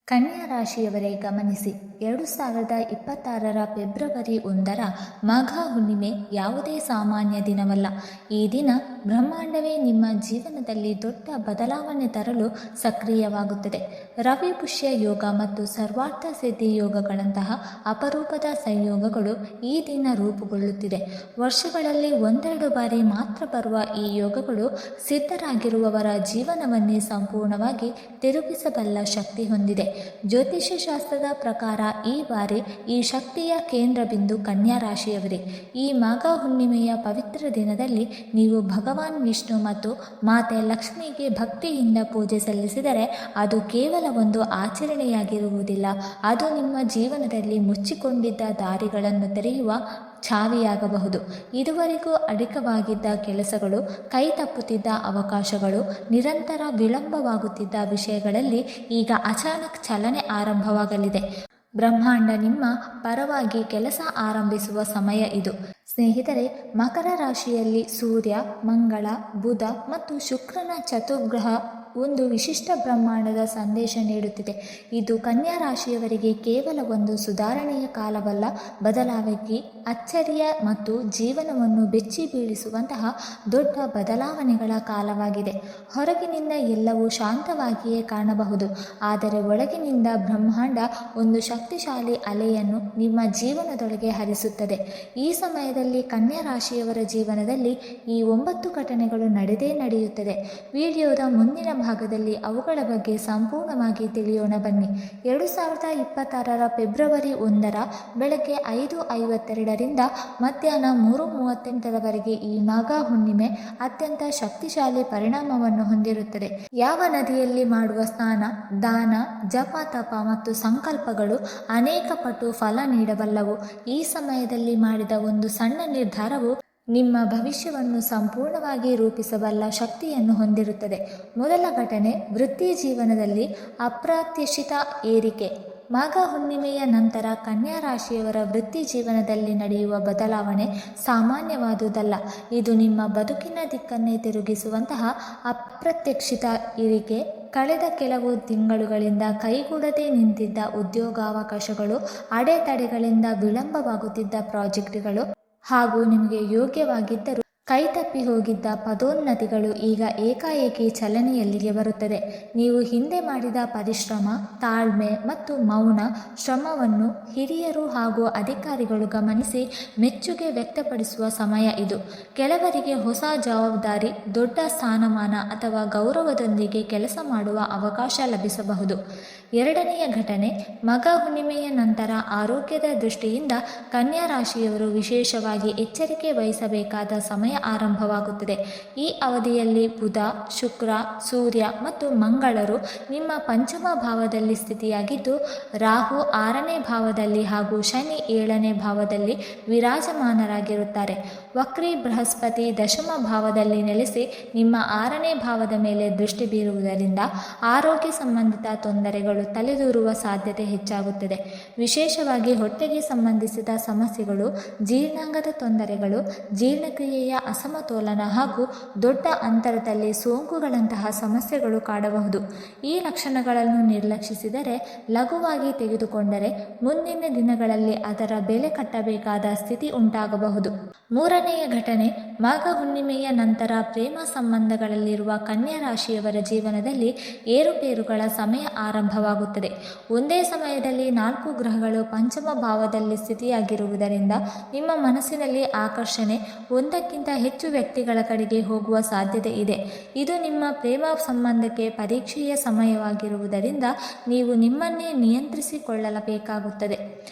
ಕನ್ಯಾ ರಾಶಿಯವರೇ ಗಮನಿಸಿ, 2026 ಫೆಬ್ರವರಿ 1 ಮಾಘ ಹುಣ್ಣಿಮೆ ಯಾವುದೇ ಸಾಮಾನ್ಯ ದಿನವಲ್ಲ. ಈ ದಿನ ಬ್ರಹ್ಮಾಂಡವೇ ನಿಮ್ಮ ಜೀವನದಲ್ಲಿ ದೊಡ್ಡ ಬದಲಾವಣೆ ತರಲು ಸಕ್ರಿಯವಾಗುತ್ತದೆ. ರವಿ ಪುಷ್ಯ ಯೋಗ ಮತ್ತು ಸರ್ವಾರ್ಥ ಸಿದ್ಧಿ ಯೋಗಗಳಂತಹ ಅಪರೂಪದ ಸಂಯೋಗಗಳು ಈ ದಿನ ರೂಪುಗೊಳ್ಳುತ್ತಿದೆ. ವರ್ಷಗಳಲ್ಲಿ ಒಂದೆರಡು ಬಾರಿ ಮಾತ್ರ ಬರುವ ಈ ಯೋಗಗಳು ಸಿದ್ಧರಾಗಿರುವವರ ಜೀವನವನ್ನೇ ಸಂಪೂರ್ಣವಾಗಿ ತಿರುಗಿಸಬಲ್ಲ ಶಕ್ತಿ ಹೊಂದಿದೆ. ಜ್ಯೋತಿಷ್ಯ ಶಾಸ್ತ್ರದ ಪ್ರಕಾರ ಈ ಬಾರಿ ಈ ಶಕ್ತಿಯ ಕೇಂದ್ರ ಬಿಂದು ಕನ್ಯಾ ರಾಶಿಯವರೇ. ಈ ಮಾಘ ಹುಣ್ಣಿಮೆಯ ಪವಿತ್ರ ದಿನದಲ್ಲಿ ನೀವು ಭಗವಾನ್ ವಿಷ್ಣು ಮತ್ತು ಮಾತೆ ಲಕ್ಷ್ಮಿಗೆ ಭಕ್ತಿಯಿಂದ ಪೂಜೆ ಸಲ್ಲಿಸಿದರೆ ಅದು ಕೇವಲ ಒಂದು ಆಚರಣೆಯಾಗಿರುವುದಿಲ್ಲ, ಅದು ನಿಮ್ಮ ಜೀವನದಲ್ಲಿ ಮುಚ್ಚಿಕೊಂಡಿದ್ದ ದಾರಿಗಳನ್ನು ತೆರೆಯುವ ಚಾವಿಯಾಗಬಹುದು. ಇದುವರೆಗೂ ಅಧಿಕವಾಗಿದ್ದ ಕೆಲಸಗಳು, ಕೈ ತಪ್ಪುತ್ತಿದ್ದ ಅವಕಾಶಗಳು, ನಿರಂತರ ವಿಳಂಬವಾಗುತ್ತಿದ್ದ ವಿಷಯಗಳಲ್ಲಿ ಈಗ ಅಚಾನಕ್ ಚಲನೆ ಆರಂಭವಾಗಲಿದೆ. ಬ್ರಹ್ಮಾಂಡ ನಿಮ್ಮ ಪರವಾಗಿ ಕೆಲಸ ಆರಂಭಿಸುವ ಸಮಯ ಇದು. ಸ್ನೇಹಿತರೆ, ಮಕರ ರಾಶಿಯಲ್ಲಿ ಸೂರ್ಯ, ಮಂಗಳ, ಬುಧ ಮತ್ತು ಶುಕ್ರನ ಚತುರ್ಗ್ರಹ ಒಂದು ವಿಶಿಷ್ಟ ಬ್ರಹ್ಮಾಂಡದ ಸಂದೇಶ ನೀಡುತ್ತಿದೆ. ಇದು ಕನ್ಯಾ ರಾಶಿಯವರಿಗೆ ಕೇವಲ ಒಂದು ಸುಧಾರಣೆಯ ಕಾಲವಲ್ಲ, ಬದಲಾವಣೆ, ಅಚ್ಚರಿಯ ಮತ್ತು ಜೀವನವನ್ನು ಬೆಚ್ಚಿ ಬೀಳಿಸುವಂತಹ ದೊಡ್ಡ ಬದಲಾವಣೆಗಳ ಕಾಲವಾಗಿದೆ. ಹೊರಗಿನಿಂದ ಎಲ್ಲವೂ ಶಾಂತವಾಗಿಯೇ ಕಾಣಬಹುದು, ಆದರೆ ಒಳಗಿನಿಂದ ಬ್ರಹ್ಮಾಂಡ ಒಂದು ಶಕ್ತಿಶಾಲಿ ಅಲೆಯನ್ನು ನಿಮ್ಮ ಜೀವನದೊಳಗೆ ಹರಿಸುತ್ತದೆ. ಈ ಸಮಯದಲ್ಲಿ ಕನ್ಯಾ ರಾಶಿಯವರ ಜೀವನದಲ್ಲಿ ಈ 9 ಘಟನೆಗಳು ನಡೆಯುತ್ತದೆ. ವಿಡಿಯೋದ ಮುಂದಿನ ಭಾಗದಲ್ಲಿ ಅವುಗಳ ಬಗ್ಗೆ ಸಂಪೂರ್ಣವಾಗಿ ತಿಳಿಯೋಣ ಬನ್ನಿ. 2026 ಫೆಬ್ರವರಿ 1 ಬೆಳಗ್ಗೆ 5:52 ಮಧ್ಯಾಹ್ನ 3:38 ಈ ಮಾಘ ಹುಣ್ಣಿಮೆ ಅತ್ಯಂತ ಶಕ್ತಿಶಾಲಿ ಪರಿಣಾಮವನ್ನು ಹೊಂದಿರುತ್ತದೆ. ಯಾವ ನದಿಯಲ್ಲಿ ಮಾಡುವ ಸ್ನಾನ, ದಾನ, ಜಪ, ತಪ ಮತ್ತು ಸಂಕಲ್ಪಗಳು ಅನೇಕ ಪಟ್ಟು ಫಲ ನೀಡಬಲ್ಲವು. ಈ ಸಮಯದಲ್ಲಿ ಮಾಡಿದ ಒಂದು ಸಣ್ಣ ನಿರ್ಧಾರವು ನಿಮ್ಮ ಭವಿಷ್ಯವನ್ನು ಸಂಪೂರ್ಣವಾಗಿ ರೂಪಿಸಬಲ್ಲ ಶಕ್ತಿಯನ್ನು ಹೊಂದಿರುತ್ತದೆ. ಮೊದಲ ಘಟನೆ, ವೃತ್ತಿ ಜೀವನದಲ್ಲಿ ಅಪ್ರತ್ಯಾಶಿತ ಏರಿಕೆ. ಮಾಘ ಹುಣ್ಣಿಮೆಯ ನಂತರ ಕನ್ಯಾ ರಾಶಿಯವರ ವೃತ್ತಿ ಜೀವನದಲ್ಲಿ ನಡೆಯುವ ಬದಲಾವಣೆ ಸಾಮಾನ್ಯವಾದುದಲ್ಲ. ಇದು ನಿಮ್ಮ ಬದುಕಿನ ದಿಕ್ಕನ್ನೇ ತಿರುಗಿಸುವಂತಹ ಅಪ್ರತ್ಯಾಶಿತ ಏರಿಕೆ. ಕಳೆದ ಕೆಲವು ತಿಂಗಳುಗಳಿಂದ ಕೈಗೂಡದೆ ನಿಂತಿದ್ದ ಉದ್ಯೋಗಾವಕಾಶಗಳು, ಅಡೆತಡೆಗಳಿಂದ ವಿಳಂಬವಾಗುತ್ತಿದ್ದ ಪ್ರಾಜೆಕ್ಟ್ಗಳು ಹಾಗೂ ನಿಮಗೆ ಯೋಗ್ಯವಾಗಿದ್ದರೂ ಕೈತಪ್ಪಿ ಹೋಗಿದ್ದ ಪದೋನ್ನತಿಗಳು ಈಗ ಏಕಾಏಕಿ ಚಲನೆಯಲ್ಲಿಗೆ ಬರುತ್ತದೆ. ನೀವು ಹಿಂದೆ ಮಾಡಿದ ಪರಿಶ್ರಮ, ತಾಳ್ಮೆ ಮತ್ತು ಮೌನ ಶ್ರಮವನ್ನು ಹಿರಿಯರು ಹಾಗೂ ಅಧಿಕಾರಿಗಳು ಗಮನಿಸಿ ಮೆಚ್ಚುಗೆ ವ್ಯಕ್ತಪಡಿಸುವ ಸಮಯ ಇದು. ಕೆಲವರಿಗೆ ಹೊಸ ಜವಾಬ್ದಾರಿ, ದೊಡ್ಡ ಸ್ಥಾನಮಾನ ಅಥವಾ ಗೌರವದೊಂದಿಗೆ ಕೆಲಸ ಮಾಡುವ ಅವಕಾಶ ಲಭಿಸಬಹುದು. ಎರಡನೆಯ ಘಟನೆ, ಮಾಘ ಹುಣ್ಣಿಮೆಯ ನಂತರ ಆರೋಗ್ಯದ ದೃಷ್ಟಿಯಿಂದ ಕನ್ಯಾ ರಾಶಿಯವರು ವಿಶೇಷವಾಗಿ ಎಚ್ಚರಿಕೆ ವಹಿಸಬೇಕಾದ ಸಮಯ ಆರಂಭವಾಗುತ್ತದೆ. ಈ ಅವಧಿಯಲ್ಲಿ ಬುಧ, ಶುಕ್ರ, ಸೂರ್ಯ ಮತ್ತು ಮಂಗಳರು ನಿಮ್ಮ ಪಂಚಮ ಭಾವದಲ್ಲಿ ಸ್ಥಿತಿಯಾಗಿದ್ದು, ರಾಹು 6ನೇ ಭಾವದಲ್ಲಿ ಹಾಗೂ ಶನಿ 7ನೇ ಭಾವದಲ್ಲಿ ವಿರಾಜಮಾನರಾಗಿರುತ್ತಾರೆ. ವಕ್ರಿ ಬೃಹಸ್ಪತಿ ದಶಮ ಭಾವದಲ್ಲಿ ನೆಲೆಸಿ ನಿಮ್ಮ 6ನೇ ಭಾವದ ಮೇಲೆ ದೃಷ್ಟಿ ಬೀರುವುದರಿಂದ ಆರೋಗ್ಯ ಸಂಬಂಧಿತ ತೊಂದರೆಗಳು ತಲೆದೂರುವ ಸಾಧ್ಯತೆ ಹೆಚ್ಚಾಗುತ್ತದೆ. ವಿಶೇಷವಾಗಿ ಹೊಟ್ಟೆಗೆ ಸಂಬಂಧಿಸಿದ ಸಮಸ್ಯೆಗಳು, ಜೀರ್ಣಾಂಗದ ತೊಂದರೆಗಳು, ಜೀರ್ಣಕ್ರಿಯೆಯ ಅಸಮತೋಲನ ಹಾಗೂ ದೊಡ್ಡ ಅಂತರದಲ್ಲಿ ಸೋಂಕುಗಳಂತಹ ಸಮಸ್ಯೆಗಳು ಕಾಡಬಹುದು. ಈ ಲಕ್ಷಣಗಳನ್ನು ನಿರ್ಲಕ್ಷಿಸಿದರೆ, ಲಘುವಾಗಿ ತೆಗೆದುಕೊಂಡರೆ ಮುಂದಿನ ದಿನಗಳಲ್ಲಿ ಅದರ ಬೆಲೆ ಕಟ್ಟಬೇಕಾದ ಸ್ಥಿತಿ ಉಂಟಾಗಬಹುದು. ಮೂರನೆಯ ಘಟನೆ, ಮಾಘ ಹುಣ್ಣಿಮೆಯ ನಂತರ ಪ್ರೇಮ ಸಂಬಂಧಗಳಲ್ಲಿರುವ ಕನ್ಯಾ ರಾಶಿಯವರ ಜೀವನದಲ್ಲಿ ಏರುಪೇರುಗಳ ಸಮಯ ಆರಂಭವಾಗುತ್ತದೆ. ಒಂದೇ ಸಮಯದಲ್ಲಿ 4 ಗ್ರಹಗಳು ಪಂಚಮ ಭಾವದಲ್ಲಿ ಸ್ಥಿತಿಯಾಗಿರುವುದರಿಂದ ನಿಮ್ಮ ಮನಸ್ಸಿನಲ್ಲಿ ಆಕರ್ಷಣೆ ಒಂದಕ್ಕಿಂತ ಹೆಚ್ಚು ವ್ಯಕ್ತಿಗಳ ಕಡೆಗೆ ಹೋಗುವ ಸಾಧ್ಯತೆ ಇದೆ. ಇದು ನಿಮ್ಮ ಪ್ರೇಮ ಸಂಬಂಧಕ್ಕೆ ಪರೀಕ್ಷೆಯ ಸಮಯವಾಗಿರುವುದರಿಂದ ನೀವು ನಿಮ್ಮನ್ನೇ ನಿಯಂತ್ರಿಸಿಕೊಳ್ಳಬೇಕಾಗುತ್ತದೆ.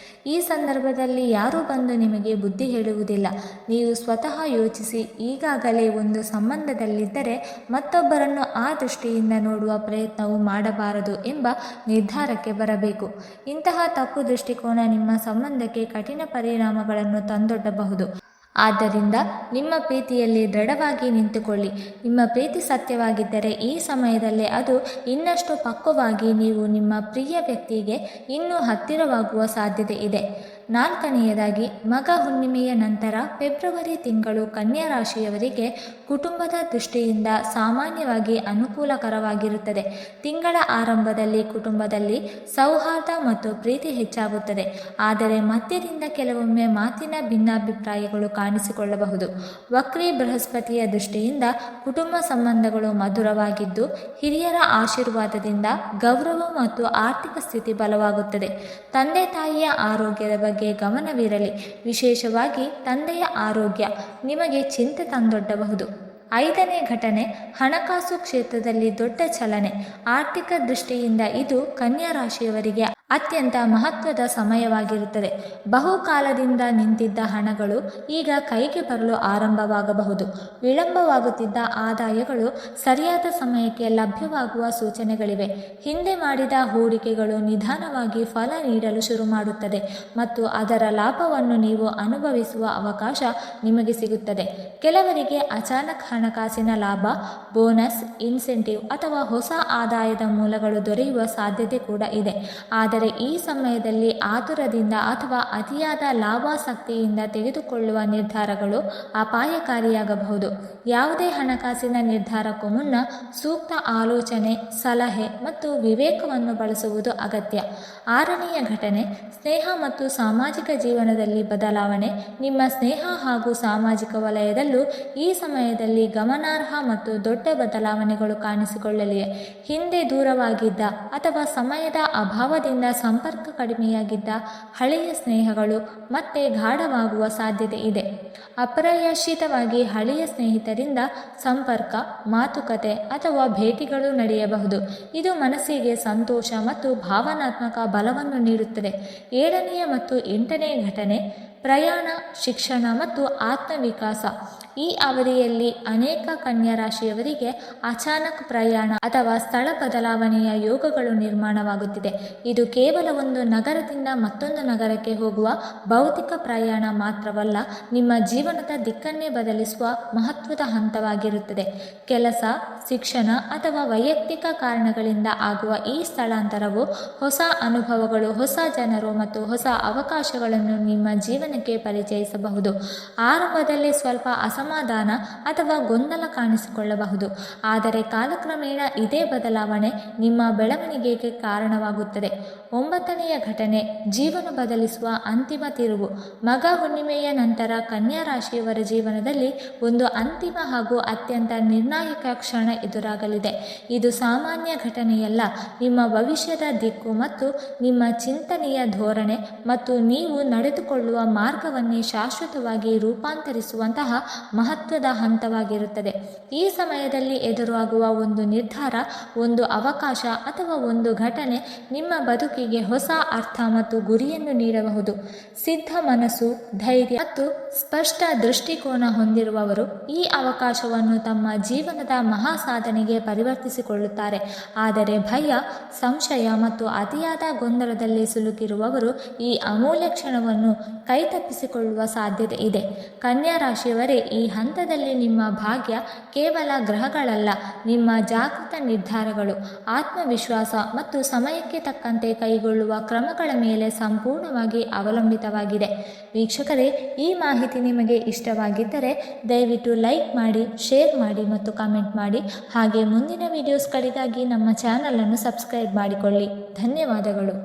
ಈ ಸಂದರ್ಭದಲ್ಲಿ ಯಾರೂ ಬಂದು ನಿಮಗೆ ಬುದ್ಧಿ ಹೇಳುವುದಿಲ್ಲ. ನೀವು ಸ್ವತಃ ಯೋಚಿಸಿ, ಈಗಾಗಲೇ ಒಂದು ಸಂಬಂಧದಲ್ಲಿದ್ದರೆ ಮತ್ತೊಬ್ಬರನ್ನು ಆ ದೃಷ್ಟಿಯಿಂದ ನೋಡುವ ಪ್ರಯತ್ನವು ಮಾಡಬಾರದು ಎಂಬ ನಿರ್ಧಾರಕ್ಕೆ ಬರಬೇಕು. ಇಂತಹ ತಪ್ಪು ದೃಷ್ಟಿಕೋನ ನಿಮ್ಮ ಸಂಬಂಧಕ್ಕೆ ಕಠಿಣ ಪರಿಣಾಮಗಳನ್ನು ತಂದೊಡ್ಡಬಹುದು. ಆದ್ದರಿಂದ ನಿಮ್ಮ ಪ್ರೀತಿಯಲ್ಲಿ ದೃಢವಾಗಿ ನಿಂತುಕೊಳ್ಳಿ. ನಿಮ್ಮ ಪ್ರೀತಿ ಸತ್ಯವಾಗಿದ್ದರೆ ಈ ಸಮಯದಲ್ಲಿ ಅದು ಇನ್ನಷ್ಟು ಪಕ್ವವಾಗಿ ನೀವು ನಿಮ್ಮ ಪ್ರಿಯ ವ್ಯಕ್ತಿಗೆ ಇನ್ನೂ ಹತ್ತಿರವಾಗುವ ಸಾಧ್ಯತೆ ಇದೆ. ನಾಲ್ಕನೆಯದಾಗಿ ಮಗ ಹುಣ್ಣಿಮೆಯ ನಂತರ ಫೆಬ್ರವರಿ ತಿಂಗಳು ಕನ್ಯಾ ರಾಶಿಯವರಿಗೆ ಕುಟುಂಬದ ದೃಷ್ಟಿಯಿಂದ ಸಾಮಾನ್ಯವಾಗಿ ಅನುಕೂಲಕರವಾಗಿರುತ್ತದೆ. ತಿಂಗಳ ಆರಂಭದಲ್ಲಿ ಕುಟುಂಬದಲ್ಲಿ ಸೌಹಾರ್ದ ಮತ್ತು ಪ್ರೀತಿ ಹೆಚ್ಚಾಗುತ್ತದೆ. ಆದರೆ ಮಧ್ಯದಿಂದ ಕೆಲವೊಮ್ಮೆ ಮಾತಿನ ಭಿನ್ನಾಭಿಪ್ರಾಯಗಳು ಕಾಣಿಸಿಕೊಳ್ಳಬಹುದು. ವಕ್ರಿ ಬೃಹಸ್ಪತಿಯ ದೃಷ್ಟಿಯಿಂದ ಕುಟುಂಬ ಸಂಬಂಧಗಳು ಮಧುರವಾಗಿದ್ದು ಹಿರಿಯರ ಆಶೀರ್ವಾದದಿಂದ ಗೌರವ ಮತ್ತು ಆರ್ಥಿಕ ಸ್ಥಿತಿ ಬಲವಾಗುತ್ತದೆ. ತಂದೆ ತಾಯಿಯ ಆರೋಗ್ಯದ ಬಗ್ಗೆ ಗಮನವಿರಲಿ. ವಿಶೇಷವಾಗಿ ತಂದೆಯ ಆರೋಗ್ಯ ನಿಮಗೆ ಚಿಂತೆ ತಂದೊಡ್ಡಬಹುದು. ಐದನೇ ಘಟನೆ ಹಣಕಾಸು ಕ್ಷೇತ್ರದಲ್ಲಿ ದೊಡ್ಡ ಚಲನೆ. ಆರ್ಥಿಕ ದೃಷ್ಟಿಯಿಂದ ಇದು ಕನ್ಯಾ ರಾಶಿಯವರಿಗೆ ಅತ್ಯಂತ ಮಹತ್ವದ ಸಮಯವಾಗಿರುತ್ತದೆ. ಬಹುಕಾಲದಿಂದ ನಿಂತಿದ್ದ ಹಣಗಳು ಈಗ ಕೈಗೆ ಬರಲು ಆರಂಭವಾಗಬಹುದು. ವಿಳಂಬವಾಗುತ್ತಿದ್ದ ಆದಾಯಗಳು ಸರಿಯಾದ ಸಮಯಕ್ಕೆ ಲಭ್ಯವಾಗುವ ಸೂಚನೆಗಳಿವೆ. ಹಿಂದೆ ಮಾಡಿದ ಹೂಡಿಕೆಗಳು ನಿಧಾನವಾಗಿ ಫಲ ನೀಡಲು ಶುರು ಮಾಡುತ್ತದೆ ಮತ್ತು ಅದರ ಲಾಭವನ್ನು ನೀವು ಅನುಭವಿಸುವ ಅವಕಾಶ ನಿಮಗೆ ಸಿಗುತ್ತದೆ. ಕೆಲವರಿಗೆ ಅಚಾನಕ್ ಹಣಕಾಸಿನ ಲಾಭ, ಬೋನಸ್, ಇನ್ಸೆಂಟಿವ್ ಅಥವಾ ಹೊಸ ಆದಾಯದ ಮೂಲಗಳು ದೊರೆಯುವ ಸಾಧ್ಯತೆ ಕೂಡ ಇದೆ. ಆದರೆ ಈ ಸಮಯದಲ್ಲಿ ಆತುರದಿಂದ ಅಥವಾ ಅತಿಯಾದ ಲಾಭಾಸಕ್ತಿಯಿಂದ ತೆಗೆದುಕೊಳ್ಳುವ ನಿರ್ಧಾರಗಳು ಅಪಾಯಕಾರಿಯಾಗಬಹುದು. ಯಾವುದೇ ಹಣಕಾಸಿನ ನಿರ್ಧಾರಕ್ಕೂ ಮುನ್ನ ಸೂಕ್ತ ಆಲೋಚನೆ, ಸಲಹೆ ಮತ್ತು ವಿವೇಕವನ್ನು ಬಳಸುವುದು ಅಗತ್ಯ. ಆರನೆಯ ಘಟನೆ ಸ್ನೇಹ ಮತ್ತು ಸಾಮಾಜಿಕ ಜೀವನದಲ್ಲಿ ಬದಲಾವಣೆ. ನಿಮ್ಮ ಸ್ನೇಹ ಹಾಗೂ ಸಾಮಾಜಿಕ ವಲಯದಲ್ಲೂ ಈ ಸಮಯದಲ್ಲಿ ಗಮನಾರ್ಹ ಮತ್ತು ದೊಡ್ಡ ಬದಲಾವಣೆಗಳು ಕಾಣಿಸಿಕೊಳ್ಳಲಿವೆ. ಹಿಂದೆ ದೂರವಾಗಿದ್ದ ಅಥವಾ ಸಮಯದ ಅಭಾವದಿಂದ ಸಂಪರ್ಕ ಕಡಿಮೆಯಾಗಿದ್ದ ಹಳೆಯ ಸ್ನೇಹಗಳು ಮತ್ತೆ ಗಾಢವಾಗುವ ಸಾಧ್ಯತೆ ಇದೆ. ಅಪ್ರಯಾಶಿತವಾಗಿ ಹಳೆಯ ಸ್ನೇಹಿತರಿಂದ ಸಂಪರ್ಕ, ಮಾತುಕತೆ ಅಥವಾ ಭೇಟಿಗಳು ನಡೆಯಬಹುದು. ಇದು ಮನಸ್ಸಿಗೆ ಸಂತೋಷ ಮತ್ತು ಭಾವನಾತ್ಮಕ ಬಲವನ್ನು ನೀಡುತ್ತದೆ. ಏಳನೆಯ ಮತ್ತು ಎಂಟನೇ ಘಟನೆ ಪ್ರಯಾಣ, ಶಿಕ್ಷಣ ಮತ್ತು ಆತ್ಮವಿಕಾಸ. ಈ ಅವಧಿಯಲ್ಲಿ ಅನೇಕ ಕನ್ಯಾ ರಾಶಿಯವರಿಗೆ ಅಚಾನಕ್ ಪ್ರಯಾಣ ಅಥವಾ ಸ್ಥಳ ಬದಲಾವಣೆಯ ಯೋಗಗಳು ನಿರ್ಮಾಣವಾಗುತ್ತಿದೆ. ಇದು ಕೇವಲ ಒಂದು ನಗರದಿಂದ ಮತ್ತೊಂದು ನಗರಕ್ಕೆ ಹೋಗುವ ಭೌತಿಕ ಪ್ರಯಾಣ ಮಾತ್ರವಲ್ಲ, ನಿಮ್ಮ ಜೀವನದ ದಿಕ್ಕನ್ನೇ ಬದಲಿಸುವ ಮಹತ್ವದ ಹಂತವಾಗಿರುತ್ತದೆ. ಕೆಲಸ, ಶಿಕ್ಷಣ ಅಥವಾ ವೈಯಕ್ತಿಕ ಕಾರಣಗಳಿಂದ ಆಗುವ ಈ ಸ್ಥಳಾಂತರವು ಹೊಸ ಅನುಭವಗಳು, ಹೊಸ ಜನರು ಮತ್ತು ಹೊಸ ಅವಕಾಶಗಳನ್ನು ನಿಮ್ಮ ಜೀವನಕ್ಕೆ ಪರಿಚಯಿಸಬಹುದು. ಆರಂಭದಲ್ಲಿ ಸ್ವಲ್ಪ ಅಸಮಾಧಾನ ಅಥವಾ ಗೊಂದಲ ಕಾಣಿಸಿಕೊಳ್ಳಬಹುದು, ಆದರೆ ಕಾಲಕ್ರಮೇಣ ಇದೇ ಬದಲಾವಣೆ ನಿಮ್ಮ ಬೆಳವಣಿಗೆಗೆ ಕಾರಣವಾಗುತ್ತದೆ. ಒಂಬತ್ತನೆಯ ಘಟನೆ ಜೀವನ ಬದಲಿಸುವ ಅಂತಿಮ ತಿರುವು. ಮಗ ಹುಣ್ಣಿಮೆಯ ನಂತರ ಕನ್ಯಾ ರಾಶಿಯವರ ಜೀವನದಲ್ಲಿ ಒಂದು ಅಂತಿಮ ಹಾಗೂ ಅತ್ಯಂತ ನಿರ್ಣಾಯಕ ಕ್ಷಣ ಎದುರಾಗಲಿದೆ. ಇದು ಸಾಮಾನ್ಯ ಘಟನೆಯಲ್ಲ. ನಿಮ್ಮ ಭವಿಷ್ಯದ ದಿಕ್ಕು ಮತ್ತು ನಿಮ್ಮ ಚಿಂತನೆಯ ಧೋರಣೆ ಮತ್ತು ನೀವು ನಡೆದುಕೊಳ್ಳುವ ಮಾರ್ಗವನ್ನೇ ಶಾಶ್ವತವಾಗಿ ರೂಪಾಂತರಿಸುವಂತಹ ಮಹತ್ವದ ಹಂತವಾಗಿರುತ್ತದೆ. ಈ ಸಮಯದಲ್ಲಿ ಎದುರಾಗುವ ಒಂದು ನಿರ್ಧಾರ, ಒಂದು ಅವಕಾಶ ಅಥವಾ ಒಂದು ಘಟನೆ ನಿಮ್ಮ ಬದುಕಿಗೆ ಹೊಸ ಅರ್ಥ ಮತ್ತು ಗುರಿಯನ್ನು ನೀಡಬಹುದು. ಸಿದ್ಧ ಮನಸ್ಸು, ಧೈರ್ಯ ಮತ್ತು ಸ್ಪಷ್ಟ ದೃಷ್ಟಿಕೋನ ಹೊಂದಿರುವವರು ಈ ಅವಕಾಶವನ್ನು ತಮ್ಮ ಜೀವನದ ಮಹಾ ಸಾಧನೆಗೆ ಪರಿವರ್ತಿಸಿಕೊಳ್ಳುತ್ತಾರೆ. ಆದರೆ ಭಯ, ಸಂಶಯ ಮತ್ತು ಅತಿಯಾದ ಗೊಂದಲದಲ್ಲಿ ಸಿಲುಕಿರುವವರು ಈ ಅಮೂಲ್ಯ ಕ್ಷಣವನ್ನು ಕೈತಪ್ಪಿಸಿಕೊಳ್ಳುವ ಸಾಧ್ಯತೆ ಇದೆ. ಕನ್ಯಾ ರಾಶಿಯವರೇ, ಈ ಹಂತದಲ್ಲಿ ನಿಮ್ಮ ಭಾಗ್ಯ ಕೇವಲ ಗ್ರಹಗಳಲ್ಲ, ನಿಮ್ಮ ಜಾಗೃತ ನಿರ್ಧಾರಗಳು, ಆತ್ಮವಿಶ್ವಾಸ ಮತ್ತು ಸಮಯಕ್ಕೆ ತಕ್ಕಂತೆ ಕೈಗೊಳ್ಳುವ ಕ್ರಮಗಳ ಮೇಲೆ ಸಂಪೂರ್ಣವಾಗಿ ಅವಲಂಬಿತವಾಗಿದೆ. ವೀಕ್ಷಕರೇ, ಈ ಮಾಹಿತಿ ನಿಮಗೆ ಇಷ್ಟವಾಗಿದ್ದರೆ ದಯವಿಟ್ಟು ಲೈಕ್ ಮಾಡಿ, ಶೇರ್ ಮಾಡಿ ಮತ್ತು ಕಮೆಂಟ್ ಮಾಡಿ. ಹಾಗೆ ಮುಂದಿನ ವಿಡಿಯೋಸ್ಗಳಿಗಾಗಿ ನಮ್ಮ ಚಾನಲನ್ನು ಸಬ್ಸ್ಕ್ರೈಬ್ ಮಾಡಿಕೊಳ್ಳಿ. ಧನ್ಯವಾದಗಳು.